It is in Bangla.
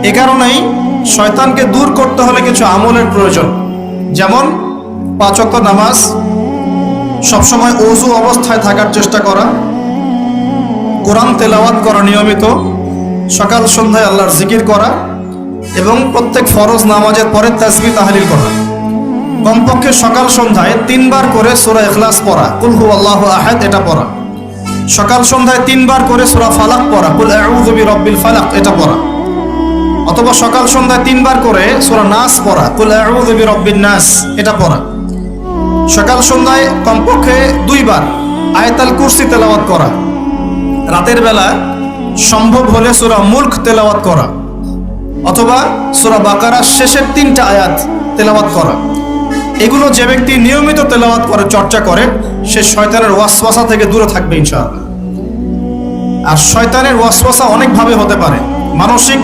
এ কারণেই শয়তানকে দূর করতে হলে কিছু আমলের প্রয়োজন, যেমন 5 ওয়াক্ত নামাজ, সবসময় ওযু অবস্থায় থাকার চেষ্টা করা, কোরআন তেলাওয়াত করা নিয়মিত, সকাল সন্ধ্যায় আল্লাহর জিকির করা এবং প্রত্যেক ফরজ নামাজের পরে তাসবিহ তাহলিল করা। কমপক্ষে সকাল সন্ধ্যায় 3 বার করে সূরা ইখলাস পড়া, কুল হুয়াল্লাহু আহাদ এটা পড়া। সকাল সন্ধ্যায় 3 বার করে সূরা ফালাক পড়া, কুল আউযু বিরাব্বিল ফালাক এটা পড়া। অথবা সকাল সন্ধ্যায় 3 বার করে সূরা নাস পড়া, কুল আউযু বিরাব্বিন নাস এটা পড়া। সকাল সন্ধ্যায় কমপক্ষে 2 বার আয়াতুল কুরসি তেলাওয়াত করা। রাতের বেলা সম্ভব হলে সূরা মুলক তেলাওয়াত করা, অথবা সূরা বাকারার শেষের 3টা আয়াত তেলাওয়াত করা। এগুলো যে ব্যক্তি নিয়মিত তেলাওয়াত করে, চর্চা করে, সে শয়তানের ওয়াসওয়াসা থেকে দূরে থাকবে ইনশাআল্লাহ। আর শয়তানের ওয়াসওয়াসা অনেকভাবে হতে পারে। মানসিক